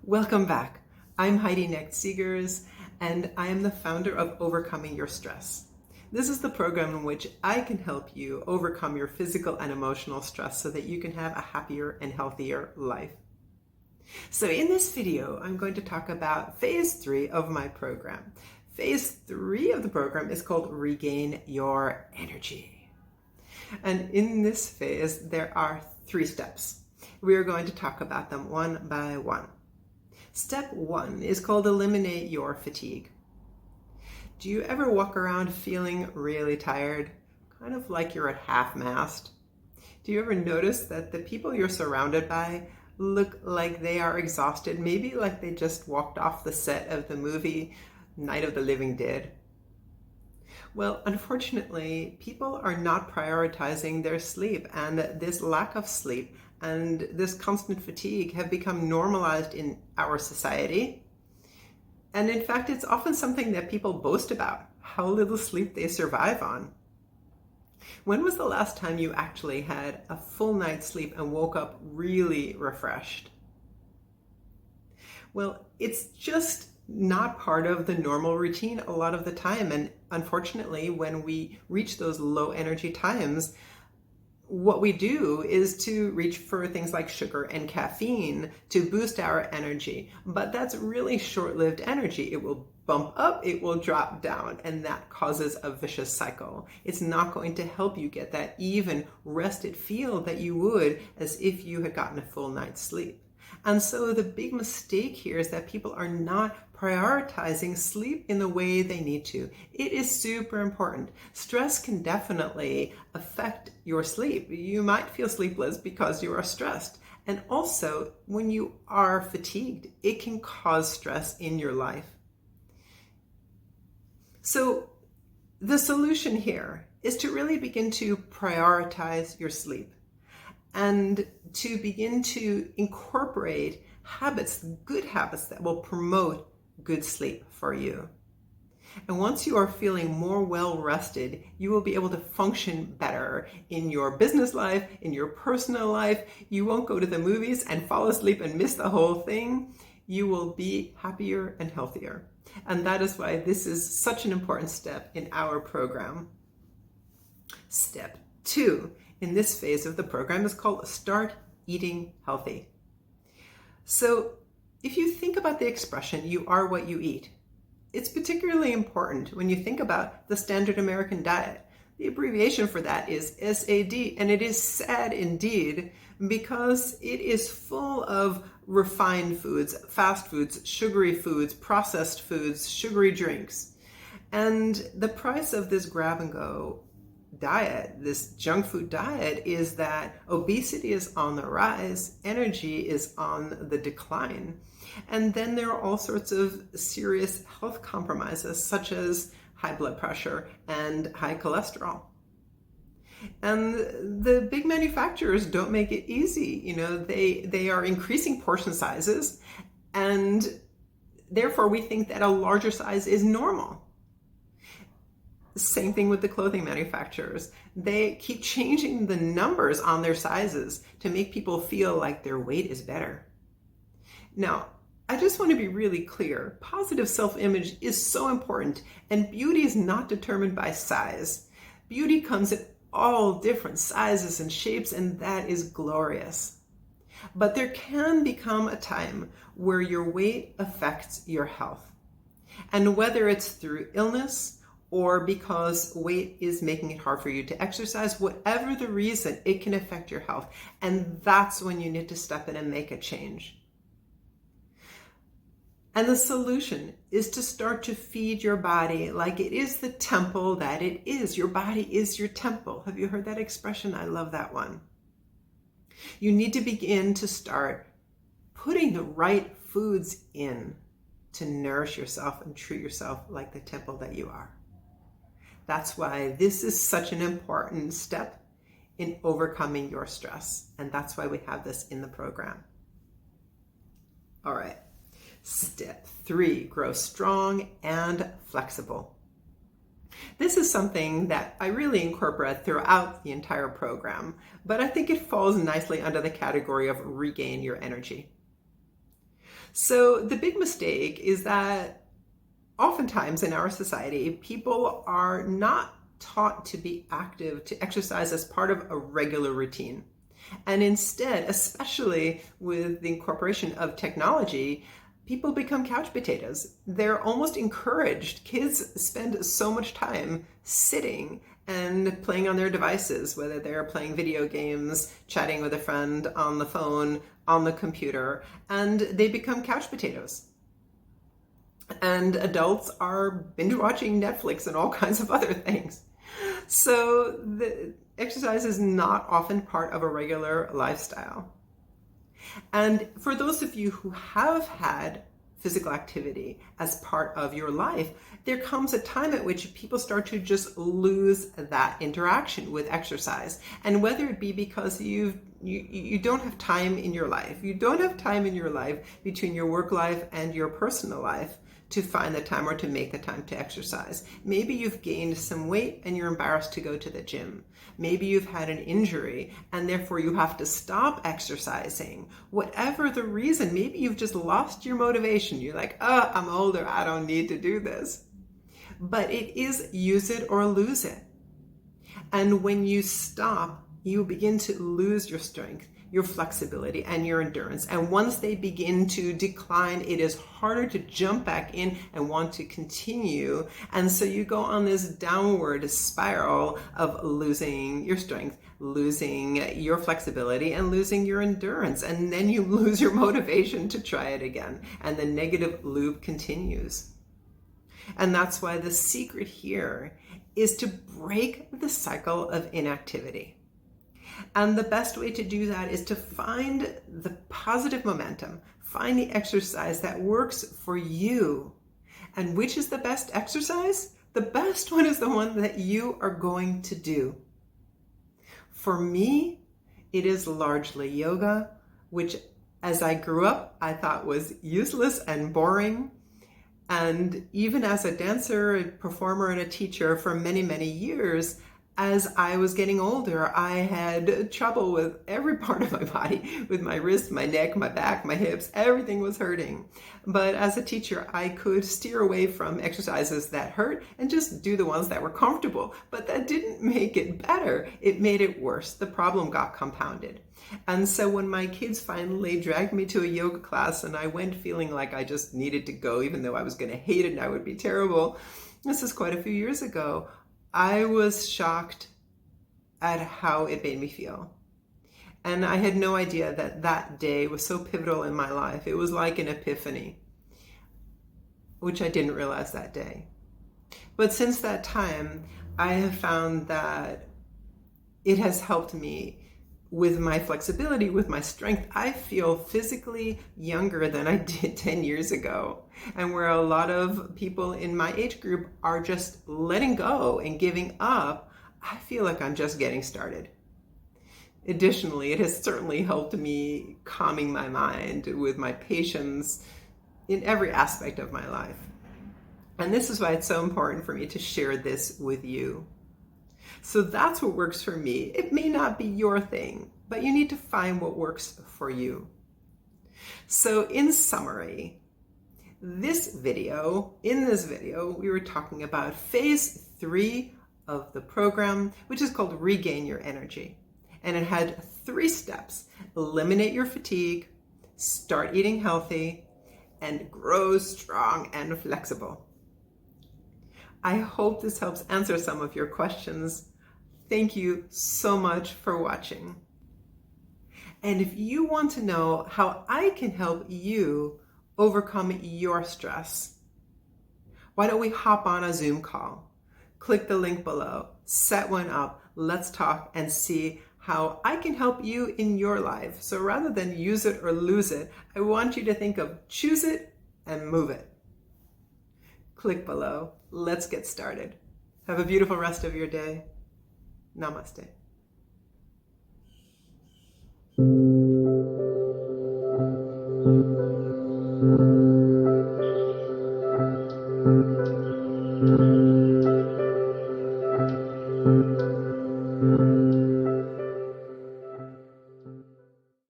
Welcome back. I'm Heidi Knecht-Seegers, and I am the founder of Overcoming Your Stress. This is the program in which I can help you overcome your physical and emotional stress so that you can have a happier and healthier life. So in this video, I'm going to talk about phase 3 of my program. Phase 3 of the program is called Regain Your Energy. And in this phase, there are 3 steps. We are going to talk about them one by one. Step 1 is called Eliminate Your Fatigue. Do you ever walk around feeling really tired? Kind of like you're at half-mast? Do you ever notice that the people you're surrounded by look like they are exhausted, maybe like they just walked off the set of the movie Night of the Living Dead? Well, unfortunately, people are not prioritizing their sleep, and this lack of sleep and this constant fatigue have become normalized in our society. And in fact, it's often something that people boast about, how little sleep they survive on. When was the last time you actually had a full night's sleep and woke up really refreshed? Well, it's just not part of the normal routine a lot of the time. And unfortunately, when we reach those low energy times, what we do is to reach for things like sugar and caffeine to boost our energy. But that's really short-lived energy. It will bump up, it will drop down, and that causes a vicious cycle. It's not going to help you get that even rested feel that you would as if you had gotten a full night's sleep. And so the big mistake here is that people are not prioritizing sleep in the way they need to. It is super important. Stress can definitely affect your sleep. You might feel sleepless because you are stressed. And also, when you are fatigued, it can cause stress in your life. So the solution here is to really begin to prioritize your sleep and to begin to incorporate habits, good habits that will promote good sleep for you. And once you are feeling more well-rested, you will be able to function better in your business life, in your personal life. You won't go to the movies and fall asleep and miss the whole thing. You will be happier and healthier. And that is why this is such an important step in our program. Step 2 in this phase of the program is called Start Eating Healthy. So if you think about the expression, you are what you eat, it's particularly important when you think about the standard American diet. The abbreviation for that is SAD, and it is sad indeed because it is full of refined foods, fast foods, sugary foods, processed foods, sugary drinks. And the price of this grab-and-go diet, this junk food diet, is that obesity is on the rise, energy is on the decline. And then there are all sorts of serious health compromises, such as high blood pressure and high cholesterol. And the big manufacturers don't make it easy. You know, they are increasing portion sizes, and therefore we think that a larger size is normal. Same thing with the clothing manufacturers. They keep changing the numbers on their sizes to make people feel like their weight is better. Now, I just want to be really clear. Positive self-image is so important, and beauty is not determined by size. Beauty comes in all different sizes and shapes, and that is glorious. But there can become a time where your weight affects your health. And whether it's through illness or because weight is making it hard for you to exercise, whatever the reason, it can affect your health. And that's when you need to step in and make a change. And the solution is to start to feed your body like it is the temple that it is. Your body is your temple. Have you heard that expression? I love that one. You need to begin to start putting the right foods in to nourish yourself and treat yourself like the temple that you are. That's why this is such an important step in overcoming your stress. And that's why we have this in the program. All right. Step 3, grow strong and flexible. This is something that I really incorporate throughout the entire program, but I think it falls nicely under the category of regain your energy. So the big mistake is that oftentimes in our society, people are not taught to be active, to exercise as part of a regular routine. And instead, especially with the incorporation of technology, people become couch potatoes. They're almost encouraged. Kids spend so much time sitting and playing on their devices, whether they're playing video games, chatting with a friend on the phone, on the computer, and they become couch potatoes. And adults are binge watching Netflix and all kinds of other things. So the exercise is not often part of a regular lifestyle. And for those of you who have had physical activity as part of your life, there comes a time at which people start to just lose that interaction with exercise. And whether it be because you don't have time in your life, you don't have time in your life between your work life and your personal life to find the time or to make the time to exercise. Maybe you've gained some weight and you're embarrassed to go to the gym. Maybe you've had an injury and therefore you have to stop exercising. Whatever the reason, maybe you've just lost your motivation. You're like, oh, I'm older, I don't need to do this. But it is use it or lose it. And when you stop, you begin to lose your strength, your flexibility, and your endurance. And once they begin to decline, it is harder to jump back in and want to continue. And so you go on this downward spiral of losing your strength, losing your flexibility, and losing your endurance. And then you lose your motivation to try it again. And the negative loop continues. And that's why the secret here is to break the cycle of inactivity. And the best way to do that is to find the positive momentum, find the exercise that works for you. And which is the best exercise? The best one is the one that you are going to do. For me, it is largely yoga, which as I grew up, I thought was useless and boring. And even as a dancer, a performer, and a teacher for many, many years, as I was getting older, I had trouble with every part of my body, with my wrists, my neck, my back, my hips, everything was hurting. But as a teacher, I could steer away from exercises that hurt and just do the ones that were comfortable. But that didn't make it better. It made it worse. The problem got compounded. And so when my kids finally dragged me to a yoga class and I went feeling like I just needed to go, even though I was going to hate it and I would be terrible, this is quite a few years ago, I was shocked at how it made me feel. And I had no idea that that day was so pivotal in my life. It was like an epiphany, which I didn't realize that day. But since that time, I have found that it has helped me with my flexibility, with my strength. I feel physically younger than I did 10 years ago. And where a lot of people in my age group are just letting go and giving up, I feel like I'm just getting started. Additionally, it has certainly helped me calming my mind with my patience in every aspect of my life. And this is why it's so important for me to share this with you. So that's what works for me. It may not be your thing, but you need to find what works for you. So in summary, in this video, we were talking about phase 3 of the program, which is called Regain Your Energy. And it had 3 steps: eliminate your fatigue, start eating healthy, and grow strong and flexible. I hope this helps answer some of your questions. Thank you so much for watching. And if you want to know how I can help you overcome your stress, why don't we hop on a Zoom call? Click the link below, set one up, let's talk and see how I can help you in your life. So rather than use it or lose it, I want you to think of choose it and move it. Click below. Let's get started. Have a beautiful rest of your day. Namaste.